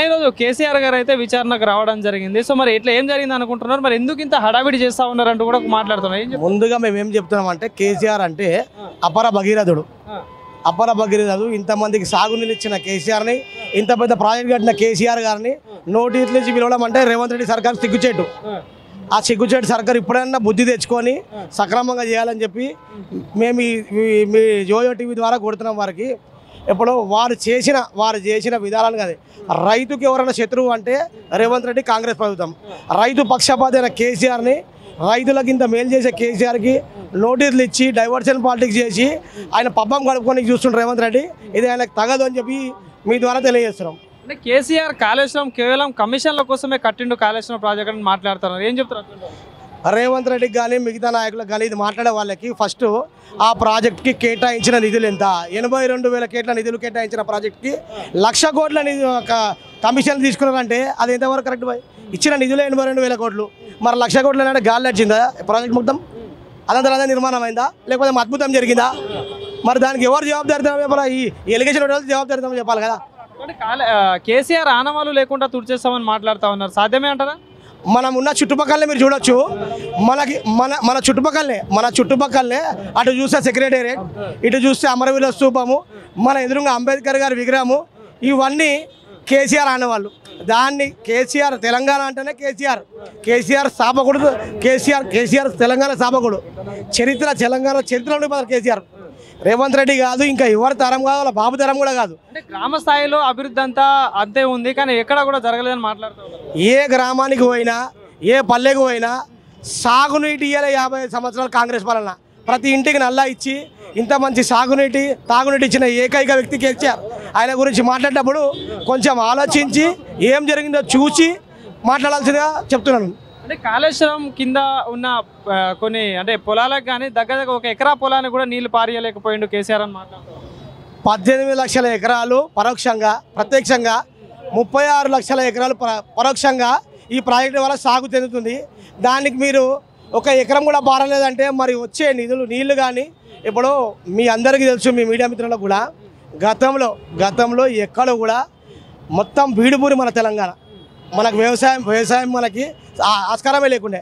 ఈరోజు కేసీఆర్ గారు అయితే విచారణకు రావడం జరిగింది. సో మరి ఇట్లా ఏం జరిగింది అనుకుంటున్నారు? మరి ఎందుకు ఇంత హడావిడి చేస్తా ఉన్నారు అంటూ కూడా మాట్లాడుతున్నారు. ముందుగా మేము ఏం చెప్తున్నాం అంటే కేసీఆర్ అంటే అపర భగీరథుడు. అపర భగీరథుడు ఇంతమందికి సాగునీళ్ళు ఇచ్చిన కేసీఆర్ని, ఇంత పెద్ద ప్రాజెక్ట్ కట్టిన కేసీఆర్ గారిని నోటీసులు ఇచ్చి పిలవడం అంటే రేవంత్ రెడ్డి సర్కార్ సిగ్గుచేటు. ఆ సిగ్గుచేటు సర్కార్ ఇప్పుడైనా బుద్ధి తెచ్చుకొని సక్రమంగా చేయాలని చెప్పి మేము మీ జోయో టీవీ ద్వారా కొడుతున్నాం వారికి. ఇప్పుడు వారు చేసిన విధానాలు కదా. రైతుకి ఎవరైనా శత్రువు అంటే రేవంత్ రెడ్డి, కాంగ్రెస్ ప్రభుత్వం. రైతు పక్షపాతి అయిన కేసీఆర్ని, రైతులకు ఇంత మేలు చేసే కేసీఆర్కి నోటీసులు ఇచ్చి డైవర్షన్ పాలిటిక్స్ చేసి ఆయన పబ్బం గడుపుకొని చూస్తుంటారు రేవంత్ రెడ్డి. ఇది ఆయనకు తగదు అని చెప్పి మీ ద్వారా తెలియజేస్తున్నాం. అంటే కేసీఆర్ కాళేశ్వరం కేవలం కమిషన్ల కోసమే కట్టిండు కాళేశ్వరం ప్రాజెక్ట్ అని మాట్లాడుతున్నారు. ఏం చెప్తారు? రేవంత్ రెడ్డికి కానీ మిగతా నాయకులకు కానీ ఇది మాట్లాడే వాళ్ళకి ఫస్ట్ ఆ ప్రాజెక్ట్కి కేటాయించిన నిధులు ఎంత, 82,000 కోట్ల నిధులు కేటాయించిన ప్రాజెక్ట్కి 1,00,000 కోట్ల కమిషన్ తీసుకున్నారంటే అది ఎంతవరకు కరెక్ట్ బాయ్? ఇచ్చిన నిధులు 82,000 కోట్లు. మరి 1,00,000 కోట్లు అంటే గాలి నడిచిందా ప్రాజెక్ట్ మొత్తం? అదంతా నిర్మాణం అయిందా లేకపోతే అద్భుతం జరిగిందా? మరి దానికి ఎవరు జవాబుదారితనం చెప్పాలా? ఈ ఎలిగేషన్ జవాబుదారితనం చెప్పాలి కదా. కేసీఆర్ ఆనవాళ్ళు లేకుండా తుడిచేస్తామని మాట్లాడుతూ ఉన్నారు. సాధ్యమే అంటారా? మనం ఉన్న చుట్టుపక్కలనే మీరు చూడొచ్చు. మన చుట్టుపక్కలనే అటు చూస్తే సెక్రటేరియట్, ఇటు చూస్తే అమరవీరుల స్తూపము, మన ఎదురుగా అంబేద్కర్ గారి విగ్రహము, ఇవన్నీ కేసీఆర్ ఆనవాళ్ళు. దాన్ని కేసీఆర్ తెలంగాణ అంటేనే కేసీఆర్ స్థాపకుడు. కేసీఆర్ తెలంగాణ స్థాపకుడు. తెలంగాణ చరిత్రలో కేసీఆర్. రేవంత్ రెడ్డి కాదు, ఇంకా ఎవరి తరం కాదు, వాళ్ళ బాబు తరం కూడా కాదు. అంటే గ్రామ స్థాయిలో అభివృద్ధి అంతా అంతే ఉంది, కానీ ఎక్కడ కూడా జరగలేదని మాట్లాడుతున్నారు. ఏ గ్రామానికి పోయినా, ఏ పల్లెకు పోయినా సాగునీటి ఇయ్యాలి. 50 సంవత్సరాలు కాంగ్రెస్ పాలన. ప్రతి ఇంటికి నల్లా ఇచ్చి ఇంత మంచి తాగునీటి ఇచ్చిన ఏకైక వ్యక్తి కేసీఆర్. ఆయన గురించి మాట్లాడేటప్పుడు కొంచెం ఆలోచించి ఏం జరిగిందో చూసి మాట్లాడాల్సిందిగా చెప్తున్నాను. అంటే కాళేశ్వరం కింద ఉన్న కొన్ని అంటే పొలాలకు కానీ దగ్గర 1 ఎకరా పొలానికి కూడా నీళ్లు పారియలేకపోయిండు కేసీఆర్ అని మాట్లాడుతున్నారు. 18 లక్షల ఎకరాలు పరోక్షంగా, ప్రత్యక్షంగా 36 లక్షల ఎకరాలు పరోక్షంగా ఈ ప్రాజెక్టు వల్ల సాగు చెందుతుంది. దానికి మీరు 1 ఎకరం కూడా పారలేదంటే మరి వచ్చే నీళ్లు కానీ ఇప్పుడు మీ అందరికీ తెలుసు, మీ మీడియా మిత్రులకు కూడా గతంలో ఎక్కడ కూడా మొత్తం బీడుపూరి మన తెలంగాణ. మనకు వ్యవసాయం మనకి ఆస్కారమే లేకుండే.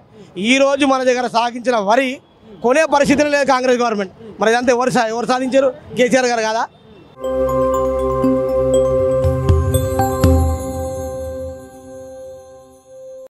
ఈరోజు మన దగ్గర సాగించిన వరి కొనే పరిస్థితులు లేదు కాంగ్రెస్ గవర్నమెంట్. మరి ఇదంతా ఎవరు సాధించారు? కేసీఆర్ గారు కదా.